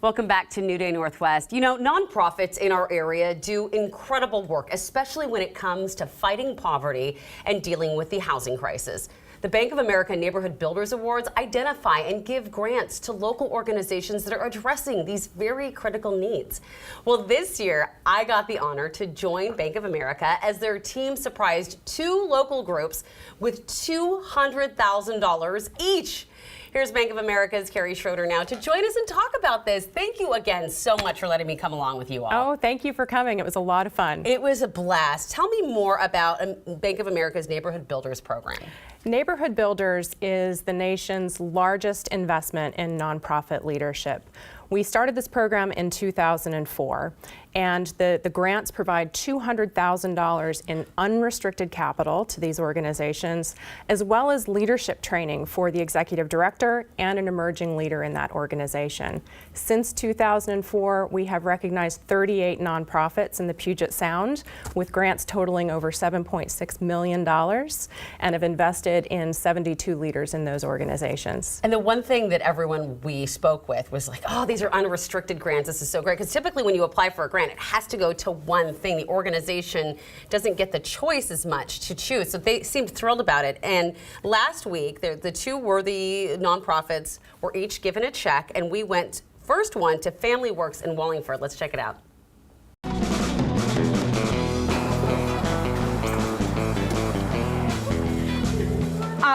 Welcome back to New Day Northwest. You know, nonprofits in our area do incredible work, especially when it comes to fighting poverty and dealing with the housing crisis. The Bank of America Neighborhood Builders Awards identify and give grants to local organizations that are addressing these very critical needs. Well, this year, I got the honor to join Bank of America as their team surprised two local groups with $200,000 each. Here's Bank of America's Kerri Schroeder now to join us and talk about this. Thank you again so much for letting me come along with you all. Oh, thank you for coming. It was a lot of fun. It was a blast. Tell me more about Bank of America's Neighborhood Builders program. Neighborhood Builders is the nation's largest investment in nonprofit leadership. We started this program in 2004, and the grants provide $200,000 in unrestricted capital to these organizations, as well as leadership training for the executive director and an emerging leader in that organization. Since 2004, we have recognized 38 nonprofits in the Puget Sound with grants totaling over $7.6 million and have invested in 72 leaders in those organizations. And the one thing that everyone we spoke with was like, oh, these are unrestricted grants. This is so great. Because typically when you apply for a grant, it has to go to one thing. The organization doesn't get the choice as much to choose. So they seemed thrilled about it. And last week, the two worthy nonprofits were each given a check. And we went first one to FamilyWorks in Wallingford. Let's check it out.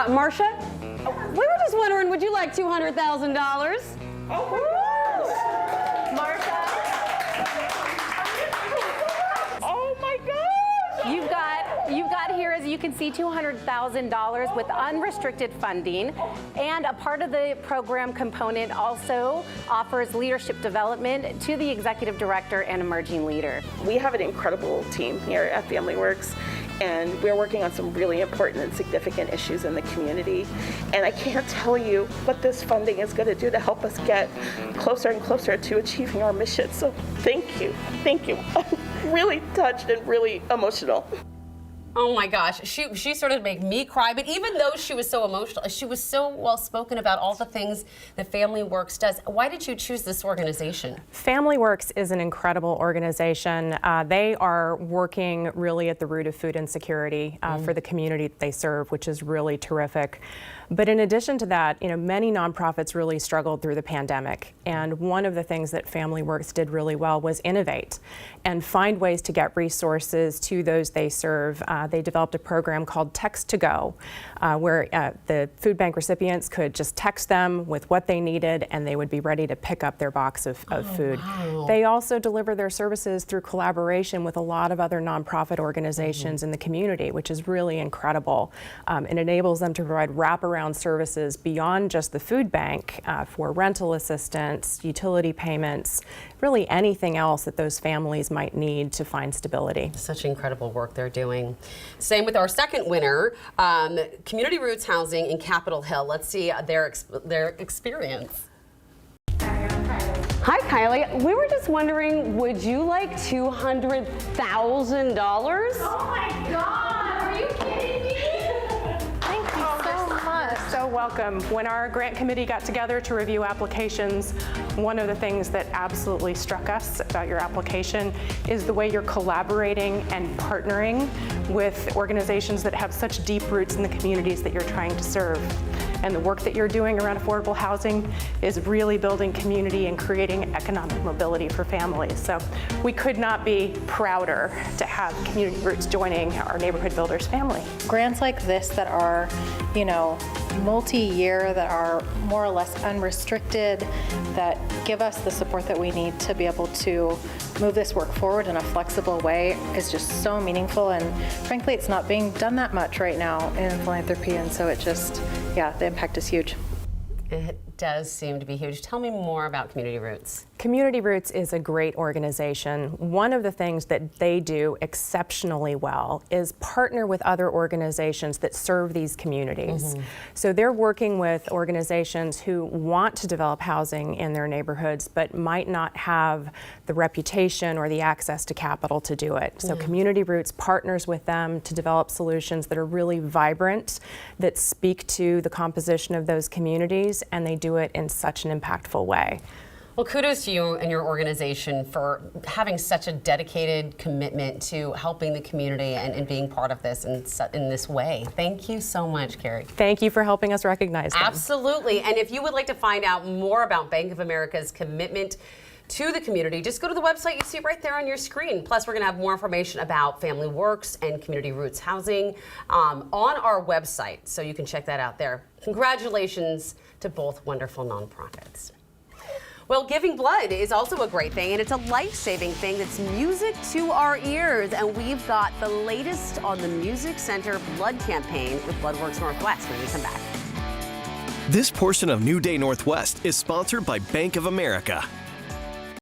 Marcia, we were just wondering, would you like $200,000? Oh, Marcia. Oh my gosh. You've got here, as you can see, $200,000 with unrestricted funding, and a part of the program component also offers leadership development to the executive director and emerging leader. We have an incredible team here at FamilyWorks, and we're working on some really important and significant issues in the community. And I can't tell you what this funding is going to do to help us get closer and closer to achieving our mission. So thank you. Thank you. I'm really touched and really emotional. Oh my gosh, she sort of made me cry, but even though she was so emotional, she was so well spoken about all the things that FamilyWorks does. Why did you choose this organization? FamilyWorks is an incredible organization. They are working really at the root of food insecurity for the community that they serve, which is really terrific. But in addition to that, you know, many nonprofits really struggled through the pandemic. And one of the things that FamilyWorks did really well was innovate and find ways to get resources to those they serve. They developed a program called Text to Go, where the food bank recipients could just text them with what they needed and they would be ready to pick up their box of food. Wow. They also deliver their services through collaboration with a lot of other nonprofit organizations in the community, which is really incredible. It enables them to provide wraparound services beyond just the food bank for rental assistance, utility payments, really anything else that those families might need to find stability. Such incredible work they're doing. Same with our second winner, Community Roots Housing in Capitol Hill. Let's see their experience. Hi, Kylie. We were just wondering, would you like $200,000? Oh my God, are you kidding me? Thank you so much. So welcome. When our grant committee got together to review applications, one of the things that absolutely struck us about your application is the way you're collaborating and partnering with organizations that have such deep roots in the communities that you're trying to serve. And the work that you're doing around affordable housing is really building community and creating economic mobility for families. So we could not be prouder to have Community Roots joining our Neighborhood Builders family. Grants like this that are, you know, multi-year, that are more or less unrestricted, that give us the support that we need to be able to move this work forward in a flexible way is just so meaningful. And frankly, it's not being done that much right now in philanthropy. And so it just, yeah, the impact is huge. It does seem to be huge. Tell me more about Community Roots. Community Roots is a great organization. One of the things that they do exceptionally well is partner with other organizations that serve these communities. So they're working with organizations who want to develop housing in their neighborhoods but might not have the reputation or the access to capital to do it. So Community Roots partners with them to develop solutions that are really vibrant, that speak to the composition of those communities, and they do it in such an impactful way. Well, kudos to you and your organization for having such a dedicated commitment to helping the community and being part of this in this way. Thank you so much, Kerri. Thank you for helping us recognize them. Absolutely. And if you would like to find out more about Bank of America's commitment to the community, just go to the website you see right there on your screen. Plus, we're going to have more information about FamilyWorks and Community Roots Housing on our website, so you can check that out there. Congratulations to both wonderful nonprofits. Well, giving blood is also a great thing, and it's a life-saving thing that's music to our ears. And we've got the latest on the Music Center Blood Campaign with BloodWorks Northwest when we come back. This portion of New Day Northwest is sponsored by Bank of America.